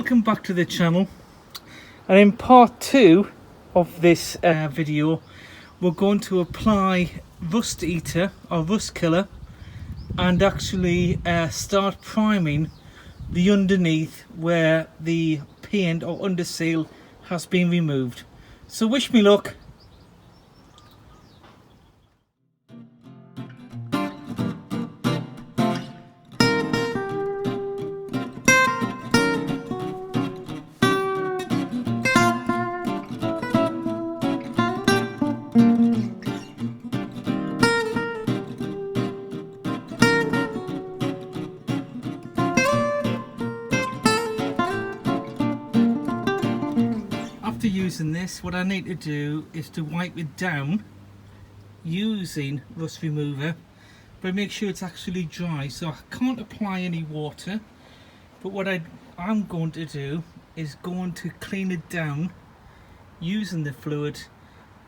welcome back to the channel, and in part 2 of this video we're going to apply rust eater or rust killer and actually start priming the underneath where the paint or underseal has been removed. So wish me luck. After using this, what I need to do is to wipe it down using rust remover, but make sure it's actually dry. So I can't apply any water, but what I'm going to do is going to clean it down using the fluid,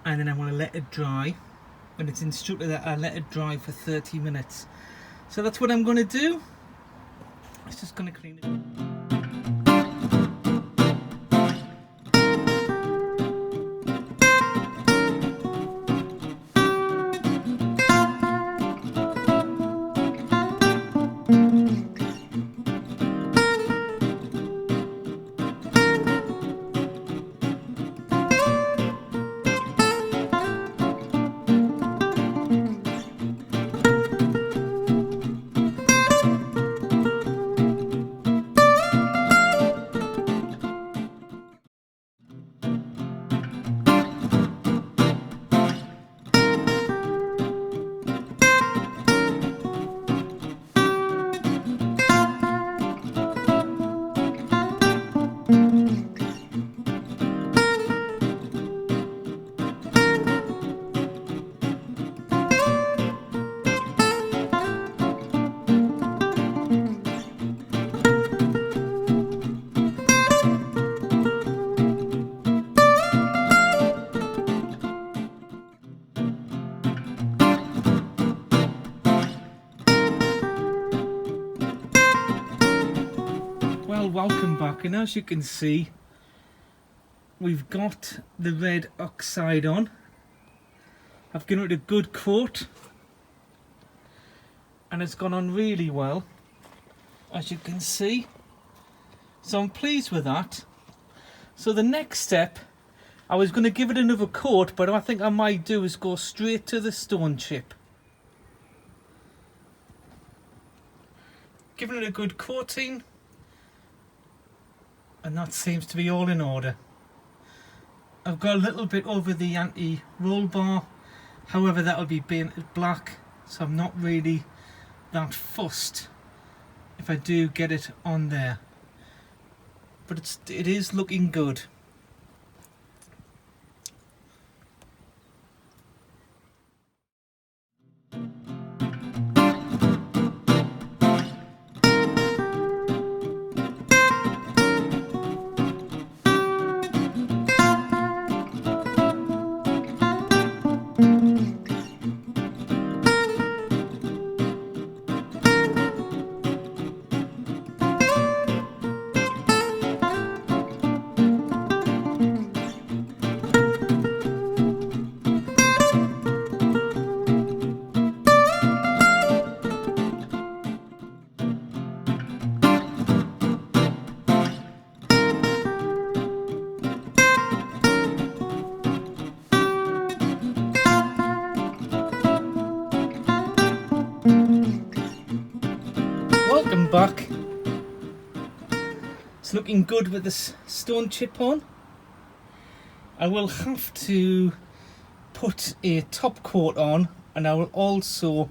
and then I'm going to let it dry, and it's instructed that I let it dry for 30 minutes. So that's what I'm going to do. It's just going to clean it. Well, welcome back, and as you can see, we've got the red oxide on. I've given it a good coat and it's gone on really well, as you can see, so I'm pleased with that. So the next step, I was going to give it another coat, but what I think I might do is go straight to the stone chip. Giving it a good coating, and that seems to be all in order. I've got a little bit over the anti-roll bar, however that'll be painted black, so I'm not really that fussed if I do get it on there. But it is looking good. Welcome back. It's looking good with this stone chip on. I will have to put a top coat on, and I will also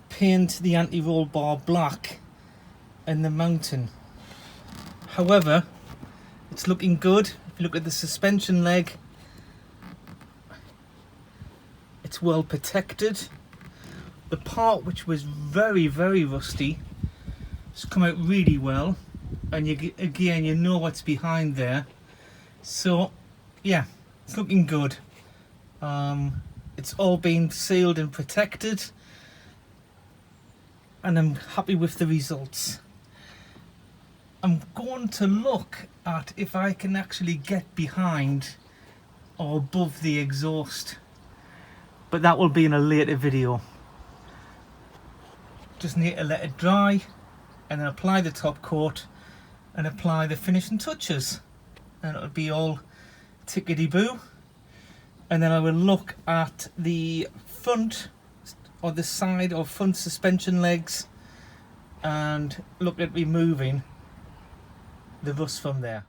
paint the anti-roll bar black in the mountain. However, it's looking good. If you look at the suspension leg, it's well protected. The part which was very rusty has come out really well, and again you know what's behind there. So yeah, it's looking good. It's all been sealed and protected, and I'm happy with the results. I'm going to look at if I can actually get behind or above the exhaust, but that will be in a later video. Just need to let it dry and then apply the top coat and apply the finishing touches, and it'll be all tickety-boo. And then I will look at the front or the side or front suspension legs and look at removing the rust from there.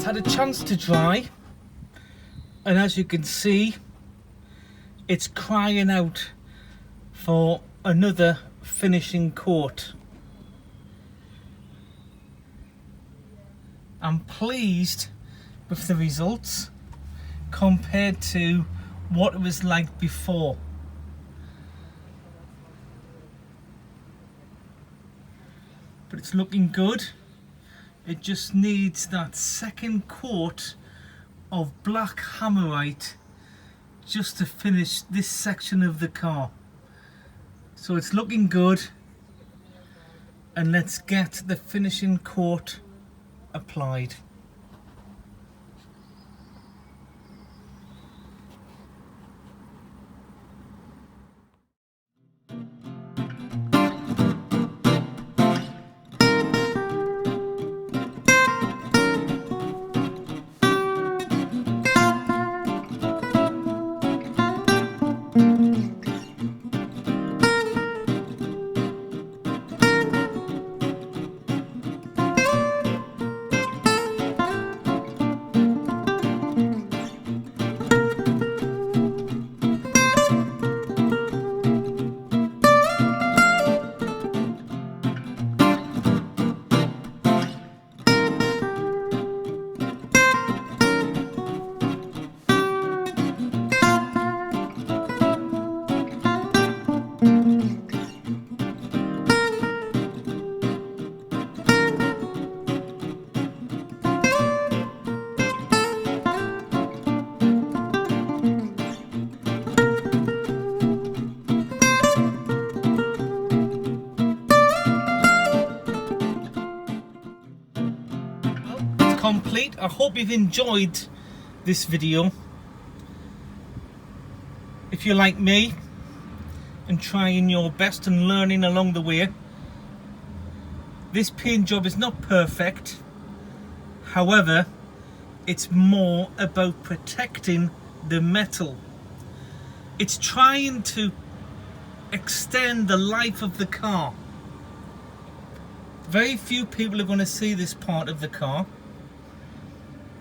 Had a chance to dry, and as you can see, it's crying out for another finishing coat. I'm pleased with the results compared to what it was like before. But it's looking good. It just needs that second coat of Black Hammerite just to finish this section of the car. So it's looking good, and let's get the finishing coat applied. Complete. I hope you've enjoyed this video. If you're like me and trying your best and learning along the way, this paint job is not perfect. However, it's more about protecting the metal. It's trying to extend the life of the car. Very few people are going to see this part of the car,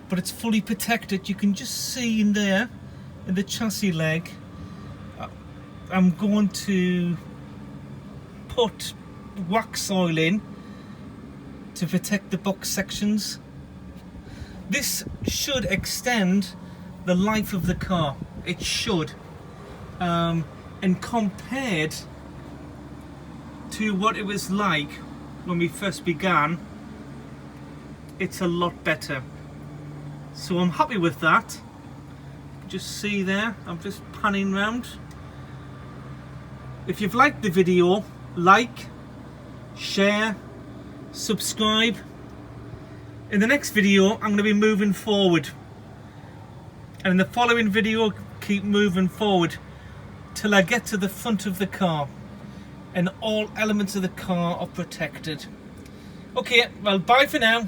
but it's fully protected. You can just see in there, in the chassis leg, I'm going to put wax oil in to protect the box sections. This should extend the life of the car. It should. And compared to what it was like when we first began, it's a lot better. So I'm happy with that. Just see there, I'm just panning round. If you've liked the video, like, share, subscribe, In the next video I'm going to be moving forward, and in the following video keep moving forward till I get to the front of the car and all elements of the car are protected. Okay, well, bye for now.